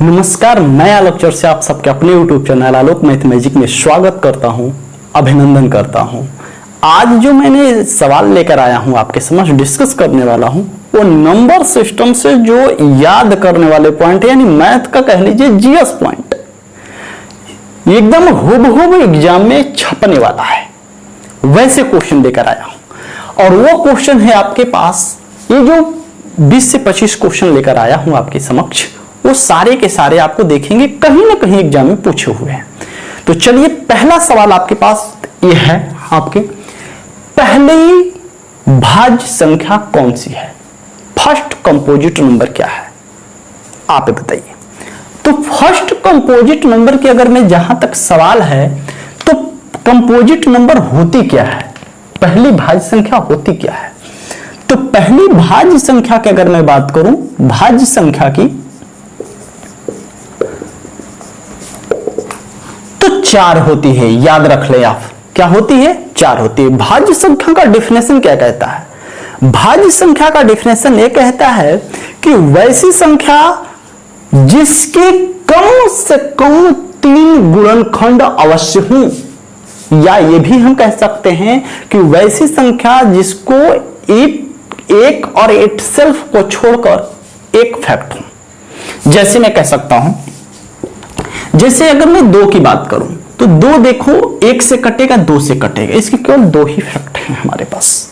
नमस्कार, मैं आलोक चौर से आप सबके अपने YouTube चैनल आलोक मैथ मैजिक में स्वागत करता हूं, अभिनंदन करता हूं। आज जो मैंने सवाल लेकर आया हूं आपके समक्ष डिस्कस करने वाला हूं वो नंबर सिस्टम से जो याद करने वाले पॉइंट यानी मैथ का कह लीजिए जीएस पॉइंट एकदम हुबहुब एग्जाम में छपने वाला है, वैसे क्वेश्चन लेकर आया हूं। और वो क्वेश्चन है आपके पास, ये जो 20 से 25 क्वेश्चन लेकर आया हूं आपके समक्ष, वो सारे के सारे आपको देखेंगे कहीं ना कहीं एग्जाम में पूछे हुए हैं। तो चलिए, पहला सवाल आपके पास ये है, आपके पहली भाज्य संख्या कौन सी है, फर्स्ट कंपोजिट नंबर क्या है, आप बताइए। तो फर्स्ट कंपोजिट नंबर की अगर मैं जहां तक सवाल है तो कंपोजिट नंबर होती क्या है, पहली भाज्य संख्या होती क्या है। तो पहली भाज्य संख्या की अगर मैं बात करूं, भाज्य संख्या की, तो 4 होती है। याद रख ले आप, क्या होती है, 4 होती है। भाज्य संख्या का डेफिनेशन क्या कहता है, भाज्य संख्या का डेफिनेशन ये कहता है कि वैसी संख्या जिसके कम से कम 3 गुणनखंड अवश्य हों, या ये भी हम कह सकते हैं कि वैसी संख्या जिसको एक और इट सेल्फ को छोड़कर एक फैक्ट हो। जैसे मैं कह सकता हूं, जैसे अगर मैं 2 की बात करूं तो 2 देखो 1 से कटेगा, 2 से कटेगा, इसके केवल 2 ही फैक्ट हैं हमारे पास।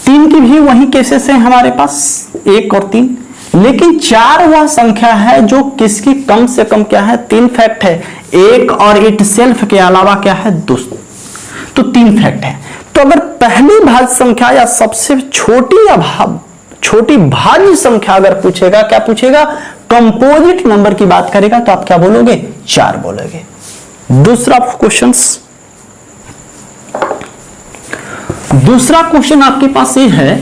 3 की भी वही केसेस हैं हमारे पास, 1 और 3। लेकिन 4 वह संख्या है जो किसकी कम से कम क्या है, 3 फैक्ट है, 1 और इट सेल्फ के अलावा क्या है, 2, तो 3 फैक्ट है। तो अगर पहली भाज्य संख्या या सबसे छोटी भाज्य संख्या अगर पूछेगा, क्या पूछेगा, कंपोजिट नंबर की बात करेगा, तो आप क्या बोलोगे, 4 बोलोगे। दूसरा क्वेश्चन आपके पास ये है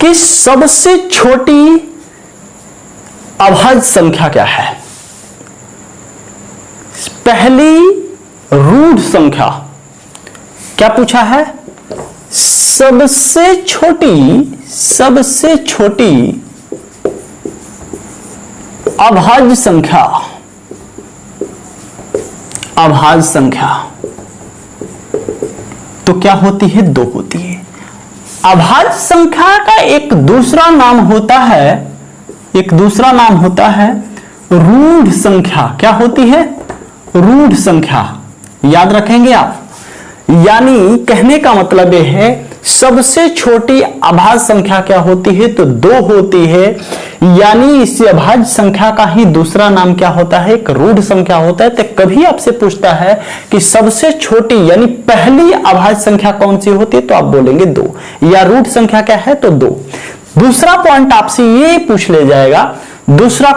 कि सबसे छोटी अभाज्य संख्या क्या है, पहली रूट संख्या। क्या पूछा है, सबसे छोटी अभाज्य संख्या तो क्या होती है, 2 होती है। अभाज्य संख्या का एक दूसरा नाम होता है रूढ़ संख्या। क्या होती है, रूढ़ संख्या। याद रखेंगे आप, यानी कहने का मतलब यह है सबसे छोटी अभाज्य संख्या क्या होती है, तो 2 होती है। यानी इस अभाज्य संख्या का ही दूसरा नाम क्या होता है, एक रूढ़ संख्या होता है। तो कभी आपसे पूछता है कि सबसे छोटी यानी पहली अभाज्य संख्या कौन सी होती है, तो आप बोलेंगे 2, या रूढ़ संख्या क्या है, तो 2। दूसरा पॉइंट आपसे ये पूछ ले जाएगा, दूसरा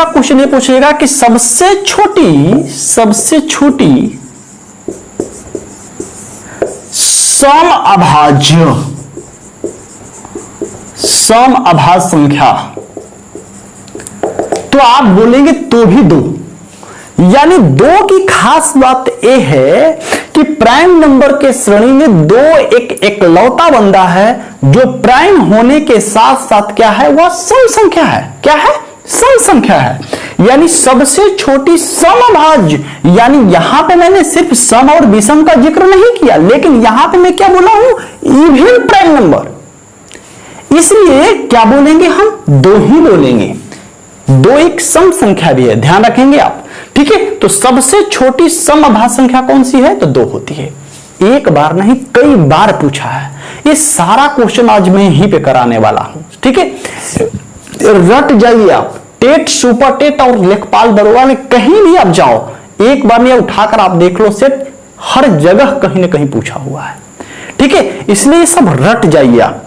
क्वेश्चन ये पूछेगा कि सबसे छोटी सम अभाज्य संख्या, तो आप बोलेंगे तो भी 2। यानी 2 की खास बात यह है कि प्राइम नंबर के श्रेणी में 2 एक एकलौता बंदा है जो प्राइम होने के साथ साथ क्या है, वह सम संख्या है। क्या है, सम संख्या है। यानी सबसे छोटी समभाज्य, यानी यहां पे मैंने सिर्फ सम और विषम का जिक्र नहीं किया, लेकिन यहां पे मैं क्या बोला हूं, इवन प्राइम नंबर। इसलिए क्या बोलेंगे हम, 2 ही बोलेंगे। 2 एक सम संख्या भी है, ध्यान रखेंगे आप, ठीक है। तो सबसे छोटी समभाज्य संख्या कौन सी है, तो 2 होती है। एक बार नहीं कई बार पूछा है। ये सारा क्वेश्चन आज मैं यहीं पे कराने वाला हूं, ठीक है। रट जाइए आप, टेट, सुपर टेट और लेखपाल दरोगा में कहीं भी आप जाओ, एक बार में उठाकर आप देख लो, सेट हर जगह कहीं ना कहीं पूछा हुआ है, ठीक है। इसलिए सब रट जाइए आप।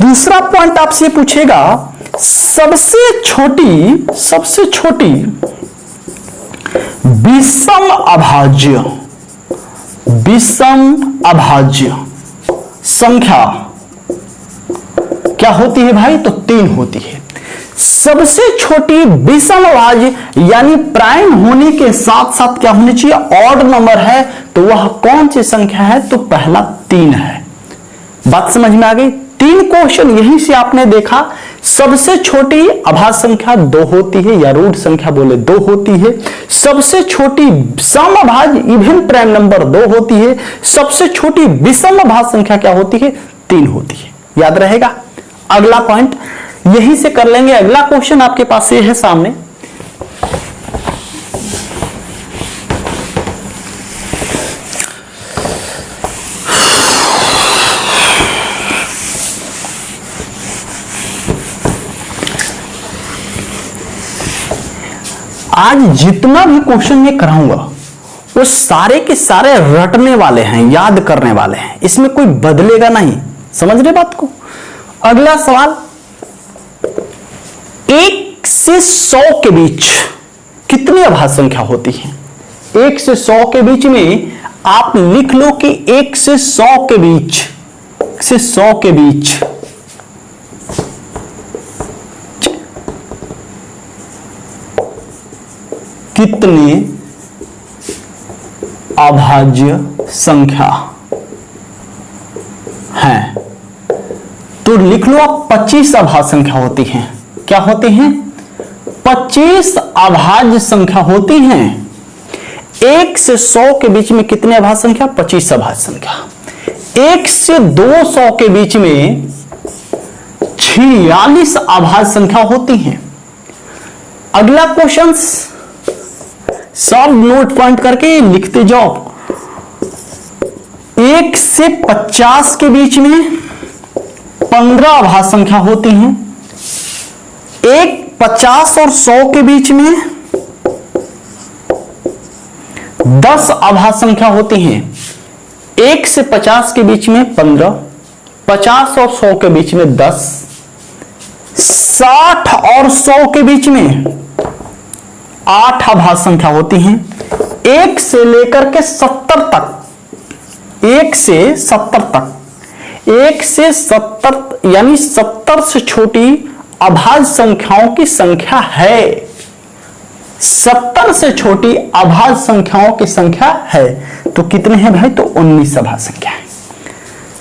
दूसरा पॉइंट आपसे पूछेगा, सबसे छोटी विषम अभाज्य संख्या क्या होती है भाई, तो 3 होती है। सबसे छोटी विषम अभाज्य यानी प्राइम होने के साथ साथ क्या होनी चाहिए, ऑड नंबर है, तो वह कौन सी संख्या है, तो पहला 3 है। बात समझ में आ गई। 3 क्वेश्चन यहीं से आपने देखा। सबसे छोटी अभाज्य संख्या 2 होती है, या रूट संख्या बोले 2 होती है। सबसे छोटी समअभाज्य इवन प्राइम नंबर 2 होती है। सबसे छोटी विषम अभाज्य संख्या क्या होती है? 3 होती है। याद रहेगा। अगला पॉइंट यहीं से कर लेंगे। अगला क्वेश्चन आपके पास ये है सामने, आज जितना भी क्वेश्चन मैं कराऊंगा वो सारे के सारे रटने वाले हैं, याद करने वाले हैं, इसमें कोई बदलेगा नहीं। समझ रहे बात को। अगला सवाल, 1 से 100 के बीच कितनी अभाज्य संख्या होती है? 1 से 100 के बीच में आप लिख लो कि 1 से 100 के बीच, 1 से 100 के बीच कितनी अभाज्य संख्या है? तो लिख लो आप 25 अभाज्य संख्या होती हैं। क्या होती हैं? 25 अभाज्य संख्या होती हैं। 1 से 100 के बीच में कितनी अभाज्य संख्या? 25 अभाज्य संख्या। 1 से 200 के बीच में 46 अभाज्य संख्या होती हैं। अगला क्वेश्चन सब नोट पॉइंट करके लिखते जाओ। 1 से 50 के बीच में 15 अभाज्य संख्या होती हैं। 50 और 100 के बीच में 10 अभाज्य संख्या होती हैं। 1 से 50 के बीच में 15, 50 और 100 के बीच में 10, 60 और 100 के बीच में 8 अभाज्य संख्या होती हैं। 1 से लेकर के 70 तक, 1 से 70 तक, 1 से 70 यानी 70 से छोटी अभाज्य संख्याओं की संख्या है। 70 से छोटी अभाज्य संख्याओं की संख्या है। तो कितने हैं भाई? तो 19 अभाज्य संख्या है।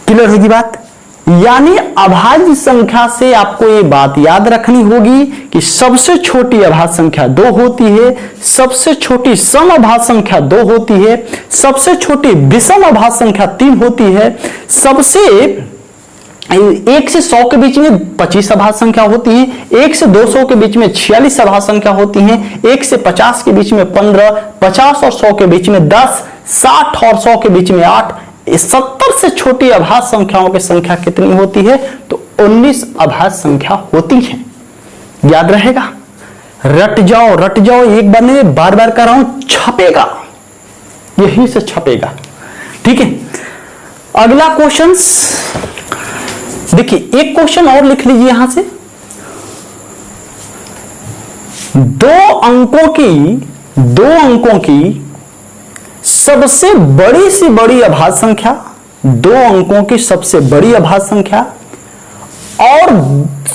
क्लियर होगी बात। यानी अभाज्य संख्या से आपको ये बात याद रखनी होगी कि सबसे छोटी अभाज्य संख्या 2 होती है, सबसे छोटी सम अभाज्य संख्या 2 होती है, सबसे छोटी विषम अभाज्य संख्या 3 होती है, सबसे 1 से 100 के बीच में 25 अभाज्य संख्या होती है, 1 से 200 के बीच में 46 अभाज्य संख्या होती है, 1 से 50 के बीच में 15, 50 और 100 के बीच में 10, 60 और 100 के बीच में 8, 70 से छोटी अभाज्य संख्याओं की संख्या कितनी होती है? तो 19 अभाज्य संख्या होती है। याद रहेगा। रट जाओ, रट जाओ। एक बार नहीं, बार बार कर रहा हूं, छपेगा, यही से छपेगा। ठीक है। अगला क्वेश्चन देखिए, एक क्वेश्चन और लिख लीजिए यहां से। 2 अंकों की सबसे बड़ी से बड़ी अभाज्य संख्या, 2 अंकों की सबसे बड़ी अभाज्य संख्या और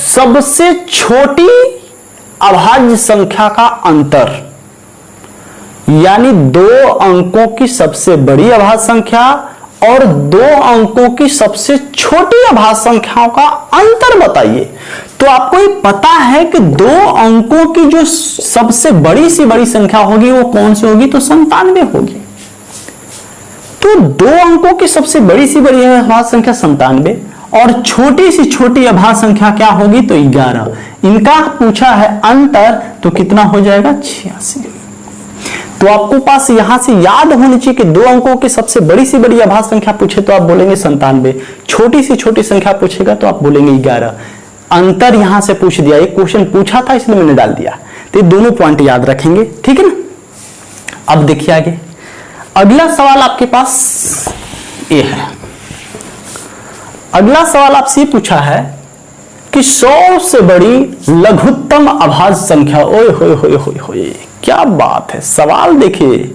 सबसे छोटी अभाज्य संख्या का अंतर, यानी 2 अंकों की सबसे बड़ी अभाज्य संख्या और 2 अंकों की सबसे छोटी अभाज्य संख्याओं का अंतर बताइए। तो आपको ये पता है कि 2 अंकों की जो सबसे बड़ी सी बड़ी संख्या होगी वो कौन सी होगी? तो 97 होगी। तो 2 अंकों की सबसे बड़ी सी बड़ी अभाज्य संख्या 97 और छोटी सी छोटी अभाज्य संख्या क्या होगी? तो 11। इनका पूछा है अंतर, तो कितना हो जाएगा? 86। तो आपको पास यहां से याद होनी चाहिए कि 2 अंकों की सबसे बड़ी सी बड़ी अभाज्य संख्या पूछे तो आप बोलेंगे 97, छोटी सी छोटी संख्या पूछेगा तो आप बोलेंगे 11। अंतर यहां से पूछ दिया, एक क्वेश्चन पूछा था इसलिए मैंने डाल दिया। तो ये दोनों पॉइंट याद रखेंगे। ठीक है ना। अब देखिए आगे, अगला सवाल आपके पास ये है। अगला सवाल आपसे पूछा है कि 100 से बड़ी लघुत्तम अभाज्य संख्या। ओए होए होए होए होए, क्या बात है। सवाल देखिए,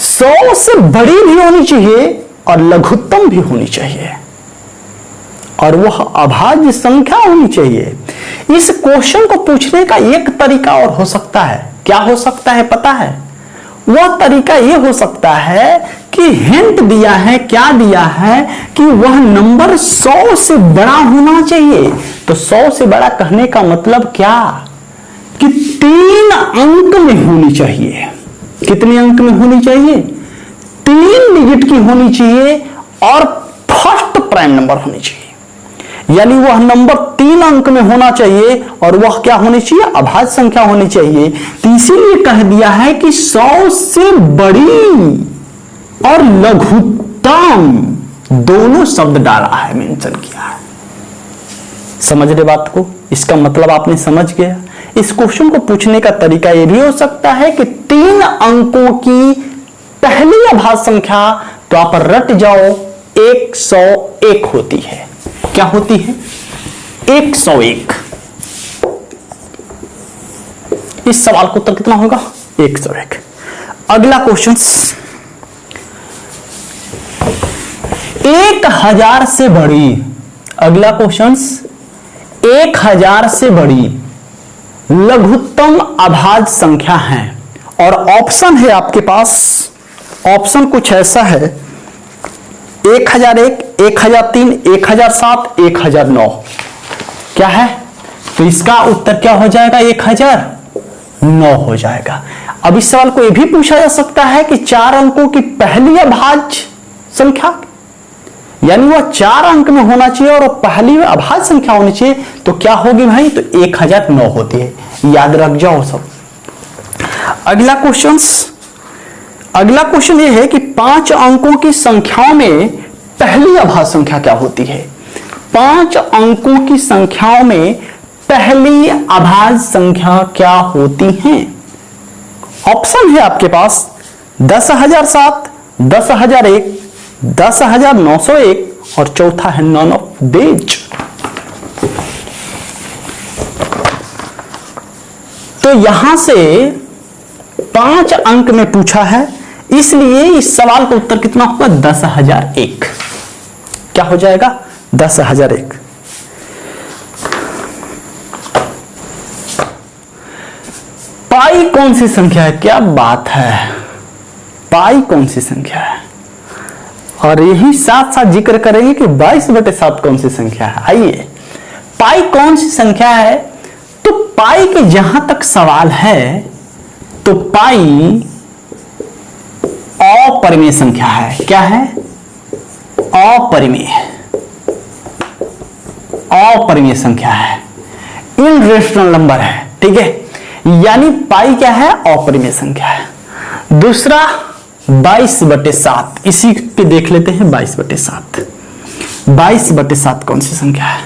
100 से बड़ी भी होनी चाहिए और लघुत्तम भी होनी चाहिए और वह अभाज्य संख्या होनी चाहिए। इस क्वेश्चन को पूछने का एक तरीका और हो सकता है। क्या हो सकता है पता है? वह तरीका यह हो सकता है कि हिंट दिया है, क्या दिया है कि वह नंबर 100 से बड़ा होना चाहिए। तो 100 से बड़ा कहने का मतलब क्या कि 3 अंक में होनी चाहिए। कितने अंक में होनी चाहिए? 3 डिजिट की होनी चाहिए और फर्स्ट प्राइम नंबर होनी चाहिए, यानी वह नंबर 3 अंक में होना चाहिए और वह क्या होनी चाहिए? अभाज्य संख्या होनी चाहिए। तो इसीलिए कह दिया है कि 100 से बड़ी और लघुत्तम दोनों शब्द डाला है, मेंशन किया है। समझ रहे बात को? इसका मतलब आपने समझ गया। इस क्वेश्चन को पूछने का तरीका यह भी हो सकता है कि 3 अंकों की पहली अभाज्य संख्या तो आप रट जाओ 101 होती है। क्या होती है? 101। इस सवाल का उत्तर कितना होगा? 101। अगला क्वेश्चन 1000 से बड़ी। अगला क्वेश्चन 1000 से बड़ी लघुत्तम अभाज्य संख्या है और ऑप्शन है आपके पास। ऑप्शन कुछ ऐसा है 1001, 1003, 1007, 1009। क्या है? तो इसका उत्तर क्या हो जाएगा? 1009 हो जाएगा। अब इस सवाल को यह भी पूछा जा सकता है कि 4 अंकों की पहली अभाज्य संख्या, यानी वह 4 अंक में होना चाहिए और पहली अभाज्य संख्या होनी चाहिए, तो क्या होगी भाई? तो 1009 होती है। याद रख जाओ सब। अगला क्वेश्चन यह है कि 5 अंकों की संख्याओं में पहली अभाज्य संख्या क्या होती है? 5 अंकों की संख्याओं में पहली अभाज्य संख्या क्या होती है? ऑप्शन है आपके पास 10,007, 10,001, 10,901 और चौथा है नॉन ऑफ दीज। तो यहां से 5 अंक में पूछा है, इसलिए इस सवाल का उत्तर कितना होगा? 10,001। क्या हो जाएगा? 10,001। पाई कौन सी संख्या है? क्या बात है, पाई कौन सी संख्या है? और यही साथ साथ जिक्र करेंगे कि 22/7 कौन सी संख्या है। आइए, पाई कौन सी संख्या है? तो पाई के जहां तक सवाल है तो पाई अपरिमेय संख्या है। क्या है? अपरिमेय संख्या है, इररेशनल नंबर है। ठीक है, यानी पाई क्या है? अपरिमेय संख्या है। दूसरा 22/7, इसी पे देख लेते हैं। 22/7, 22/7 कौन सी संख्या है?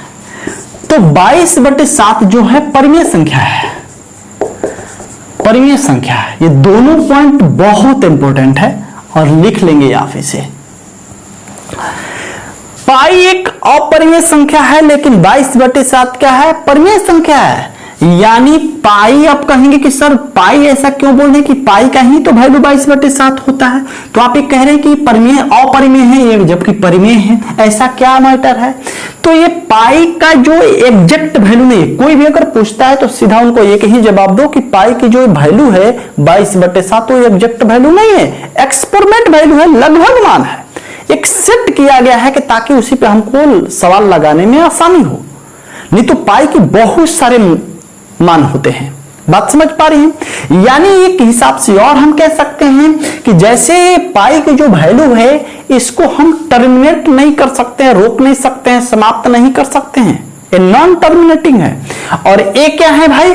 तो 22/7 जो है परिमेय संख्या है, परिमेय संख्या है। ये दोनों पॉइंट बहुत इंपॉर्टेंट है और लिख लेंगे आप इसे। पाई एक अपरिमेय संख्या है, लेकिन 22/7 क्या है? परिमेय संख्या है। यानी पाई, आप कहेंगे कि सर पाई ऐसा क्यों बोल रहे हैं कि पाई का ही तो वैल्यू 22/7 होता है, तो आप ये कह रहे हैं कि परिमेय अपरिमेय है ये, जबकि परिमेय है, ऐसा क्या मैटर है? तो ये पाई का जो एग्जैक्ट वैल्यू नहीं, कोई भी अगर पूछता है तो सीधा उनको एक ही जवाब दो कि पाई की जो वैल्यू है 22/7 तो एग्जैक्ट वैल्यू नहीं है, एक्सपेरिमेंट वैल्यू है, लगभग मान है, एक सेट किया गया है कि ताकि उसी पे हमको सवाल लगाने में आसानी हो। नहीं तो पाई की बहुत सारे मान होते हैं। बात समझ पा रही हैं? यानी एक हिसाब से और हम कह सकते हैं कि जैसे पाई की जो वैल्यू है इसको हम टर्मिनेट नहीं कर सकते हैं, रोक नहीं सकते हैं, समाप्त नहीं कर सकते हैं, ये नॉन टर्मिनेटिंग है। और ये क्या है भाई?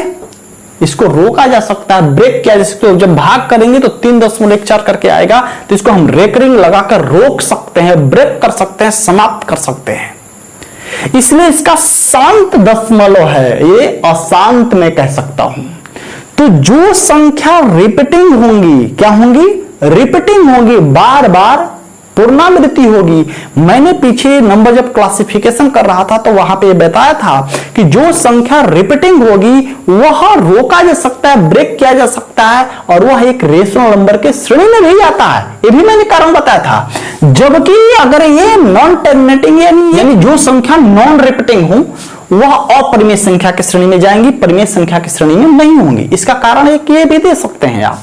इसको रोका जा सकता है, ब्रेक किया जा सकता है। जब भाग करेंगे तो 3.14 करके आएगा, तो इसको हम रेकरिंग लगाकर रोक सकते हैं, ब्रेक कर सकते हैं, समाप्त कर सकते हैं। इसलिए इसका शांत दशमलव है, ये अशांत में कह सकता हूं। तो जो संख्या रिपीटिंग होंगी, क्या होंगी? रिपीटिंग होगी, बार बार पुनरावृत्ति होगी। मैंने पीछे नंबर जब क्लासिफिकेशन कर रहा था तो वहां पे बताया था कि जो संख्या रिपीटिंग होगी वह रोका जा सकता है, ब्रेक किया जा सकता है, और वह एक रेशनल नंबर के श्रेणी में भी आता है। ये भी मैंने कारण बताया था। जबकि अगर ये नॉन टर्मिनेटिंग यानी जो संख्या नॉन रिपीटिंग हो वह अपरिमेय संख्या की श्रेणी में जाएंगी, परिमेय संख्या की श्रेणी में नहीं होंगी। इसका कारण एक ये भी दे सकते हैं आप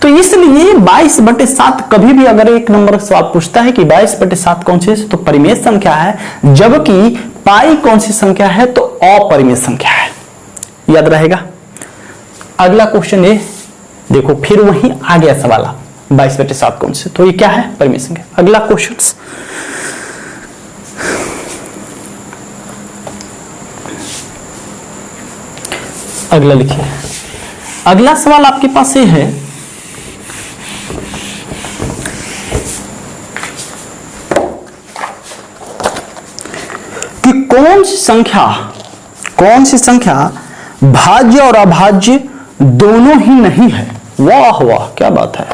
तो इसलिए 22/7 कभी भी अगर एक नंबर का सवाल पूछता है कि 22/7 कौन सी है तो परिमेय संख्या है, जबकि पाई कौन सी संख्या है तो अपरिमेय संख्या है। याद रहेगा। अगला क्वेश्चन ये देखो, फिर वही आ गया सवाल, 22/7 कौन से, तो ये क्या है, परिमेय संख्या। अगला क्वेश्चन, अगला लिखिए। अगला सवाल आपके पास ये है कि कौन सी संख्या भाज्य और अभाज्य दोनों ही नहीं है। वाह वाह, क्या बात है,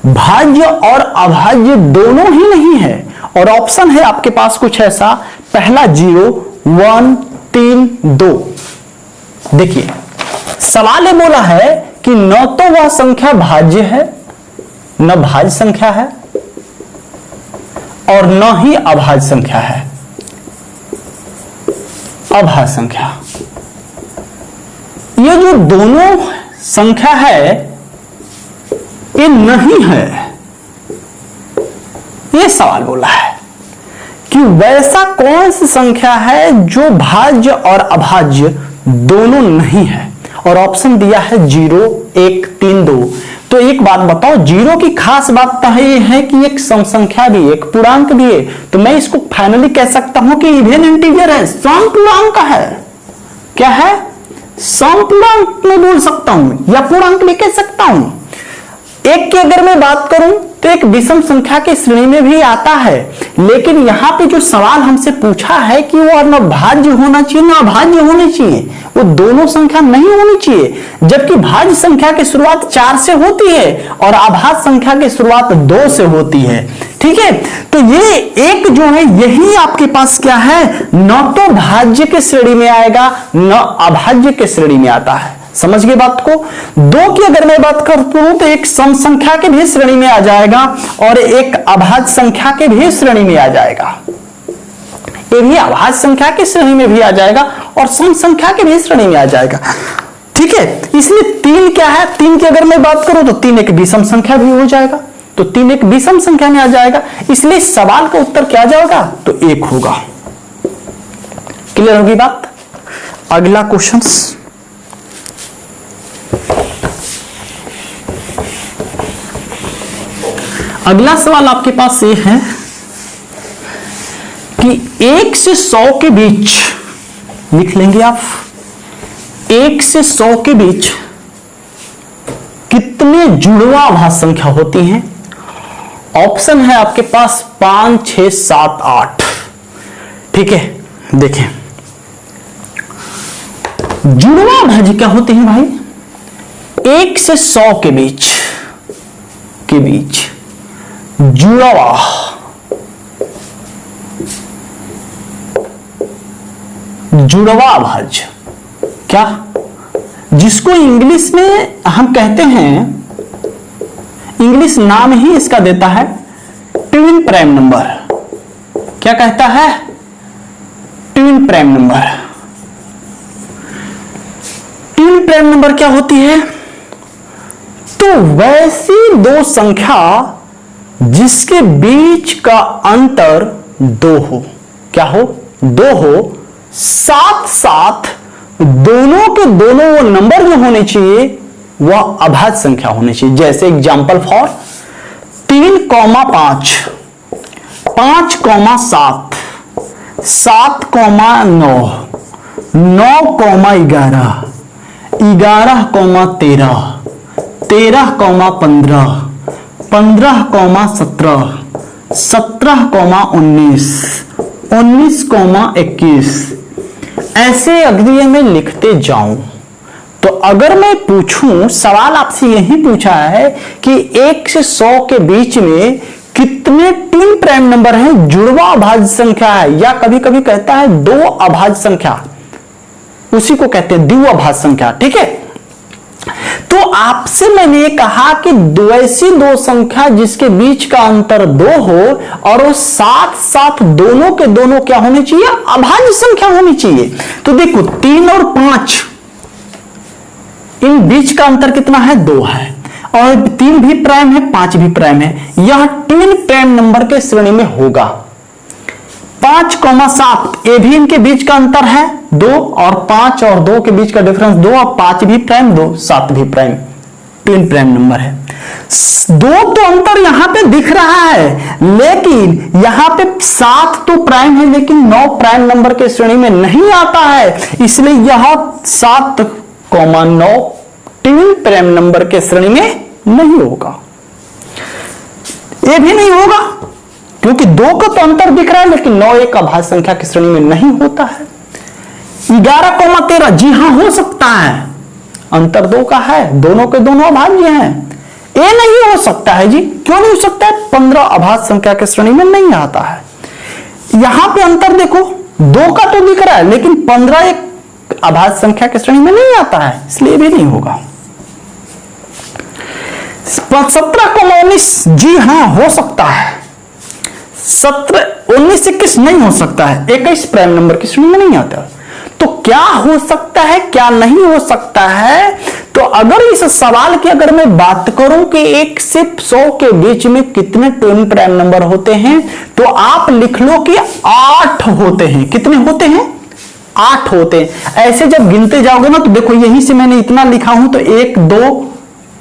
भाज्य और अभाज्य दोनों ही नहीं है। और ऑप्शन है आपके पास कुछ ऐसा, पहला 0, 1, 3, 2। देखिए सवाल ये बोला है कि न तो वह संख्या भाज्य है, न भाज्य संख्या है, और न ही अभाज्य संख्या है। अभाज्य संख्या, ये जो दोनों संख्या है ये नहीं है। ये सवाल बोला है कि वैसा कौन सी संख्या है जो भाज्य और अभाज्य दोनों नहीं है। और ऑप्शन दिया है 0, 1, 3, 2। तो एक बात बताओ, 0 की खास बात तो ये है कि एक सम संख्या भी, एक पूर्णांक भी है, तो मैं इसको फाइनली कह सकता हूं कि इवन इंटीजर है, सम पूर्णांक है। क्या है, सम पूर्णांक में बोल सकता हूं या पूर्णांक भी कह सकता हूं। एक की अगर मैं बात करूं तो एक विषम संख्या की श्रेणी में भी आता है, लेकिन यहां पे जो सवाल हमसे पूछा है कि वो न भाज्य होना चाहिए न अभाज्य होनी चाहिए, वो दोनों संख्या नहीं होनी चाहिए। जबकि भाज्य संख्या की शुरुआत 4 से होती है और अभाज्य संख्या की शुरुआत 2 से होती है। ठीक है, तो ये एक जो है यही आपके पास क्या है, न तो भाज्य के श्रेणी में आएगा न अभाज्य के श्रेणी में आता है। समझ गए बात को। 2 की अगर मैं बात करूं तो एक सम संख्या के भी श्रेणी में आ जाएगा और एक अभाज्य संख्या के भी श्रेणी में आ जाएगा। ये भी अभाज्य संख्या की श्रेणी में भी आ जाएगा और सम संख्या के भी श्रेणी में आ जाएगा। ठीक है, इसलिए 3 क्या है, 3 की अगर मैं बात करूं तो 3 एक विषम संख्या भी हो जाएगा, तो 3 एक विषम संख्या में आ जाएगा। इसलिए सवाल का उत्तर क्या जाएगा, तो 1 होगा। क्लियर होगी बात। अगला क्वेश्चन, अगला सवाल आपके पास ये है कि 1 से 100 के बीच, लिख लेंगे आप, 1 से 100 के बीच कितने जुड़वा अभाज्य संख्या होती हैं। ऑप्शन है आपके पास 5, 6, 7, 8। ठीक है, देखें जुड़वा अभाज्य क्या होते हैं भाई, 1 से 100 के बीच जुड़वा अभाज्य, क्या, जिसको इंग्लिश में हम कहते हैं, इंग्लिश नाम ही इसका देता है ट्विन प्राइम नंबर। क्या कहता है, twin prime number. Twin prime number क्या होती है, तो वैसी दो संख्या जिसके बीच का अंतर 2 हो। क्या हो, 2 हो, साथ साथ दोनों के दोनों वो नंबर जो होने चाहिए वह अभाज्य संख्या होनी चाहिए। जैसे एग्जांपल फॉर 3,5, 5,7, 7,9, 9,11, 11,13, 13,15, 15,17, 17,19, 19,21, ऐसे अग्रिय में लिखते जाऊं। तो अगर मैं पूछूं, सवाल आपसे यही पूछा है कि 1 से 100 के बीच में कितने ट्विन प्राइम नंबर हैं, जुड़वा अभाज्य संख्या है, या कभी कभी कहता है 2 अभाज्य संख्या, उसी को कहते हैं द्विअभाज्य संख्या। ठीक है, तो आपसे मैंने ये कहा कि ऐसी दो संख्या जिसके बीच का अंतर 2 हो और वो साथ साथ दोनों के दोनों क्या होनी चाहिए, अभाज्य संख्या होनी चाहिए। तो देखो 3 और 5, इन बीच का अंतर कितना है, 2 है, और 3 भी प्राइम है, 5 भी प्राइम है। यह 3 प्राइम नंबर के श्रेणी में होगा। 5,7 ये भी इनके बीच का अंतर है 2, और 5 और 2 के बीच का डिफरेंस 2, और 5 भी प्राइम 2, 7 भी प्राइम, 3 प्राइम नंबर है। 2 तो अंतर यहां पे दिख रहा है, लेकिन यहां पे 7 तो प्राइम है, लेकिन 9 प्राइम नंबर के श्रेणी में नहीं आता है, इसलिए यह 7,9 3 प्राइम नंबर के श्रेणी में नहीं होगा। ये भी नहीं होगा क्योंकि 2 का तो अंतर दिख रहा है, लेकिन 9 एक अभाज्य संख्या की श्रेणी में नहीं होता है। 11,13 जी हां हो सकता है, अंतर 2 का है, दोनों के दोनों अभाज्य हैं। ये नहीं हो सकता है जी, क्यों नहीं हो सकता है? 15 अभाज्य संख्या की श्रेणी में नहीं आता है। यहां पे अंतर देखो, 2 का तो दिख रहा है, लेकिन 15 एक अभाज्य संख्या की श्रेणी में नहीं आता है, इसलिए भी नहीं होगा। 17,19 जी हां हो सकता है, 19 21 नहीं हो सकता है, 21 प्राइम नंबर की श्रेणी में नहीं आता। तो क्या हो सकता है, क्या नहीं हो सकता है? तो अगर इस सवाल की अगर मैं बात करूं कि 1 से 100 के बीच में कितने ट्विन प्राइम नंबर होते हैं, तो आप लिख लो कि 8 होते हैं। कितने होते हैं? 8 होते हैं। ऐसे जब गिनते जाओगे ना, तो देखो यहीं से मैंने इतना लिखा हूं, तो 1 2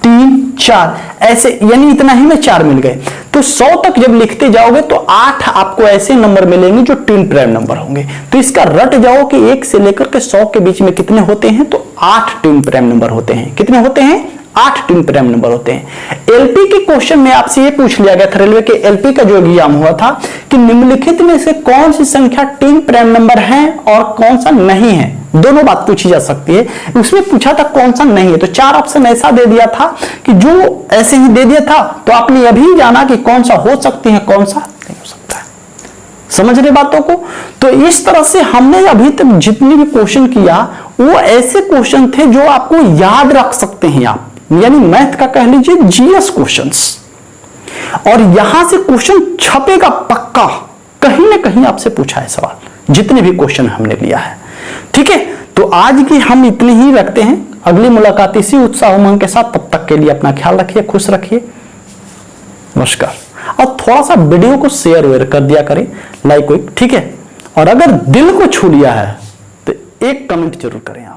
3 4 ऐसे, यानी इतना ही में 4 मिल गए। तो 100 तक जब लिखते जाओगे तो 8 आपको ऐसे नंबर मिलेंगे जो ट्विन प्राइम नंबर होंगे। तो इसका रट जाओ कि 1 से लेकर के 100 के बीच में कितने होते हैं, तो 8 ट्विन प्राइम नंबर होते हैं। कितने होते हैं? 8 ट्विन प्राइम नंबर होते हैं। एलपी के क्वेश्चन में आपसे ये पूछ लिया गया था, रेलवे के एलपी का जो एग्जाम हुआ था, कि निम्नलिखित में से कौन सी संख्या ट्विन प्राइम नंबर है और कौन सा नहीं है। दोनों बात पूछी जा सकती है। उसमें पूछा था कौन सा नहीं है, तो 4 ऑप्शन ऐसा दे दिया था कि जो ऐसे ही दे दिया था, तो आपने यह भी जाना कि कौन सा हो सकती है, कौन सा नहीं हो सकता है। समझ रहे बातों को? तो इस तरह से हमने अभी तक जितने भी क्वेश्चन किया, वो ऐसे क्वेश्चन थे जो आपको याद रख सकते हैं आप, यानी मैथ का कह लीजिए जीएस क्वेश्चंस। और यहां से क्वेश्चन छपेगा पक्का, कहीं ना कहीं आपसे पूछा है सवाल, जितने भी क्वेश्चन हमने लिया है। ठीक है, तो आज की हम इतनी ही रखते हैं। अगली मुलाकात इसी उत्साह उमंग के साथ। तब तक के लिए अपना ख्याल रखिए, खुश रखिए, नमस्कार। और थोड़ा सा वीडियो को शेयर वेयर कर दिया करें, लाइक वाइक, ठीक है। और अगर दिल को छू लिया है तो एक कमेंट जरूर करें आप।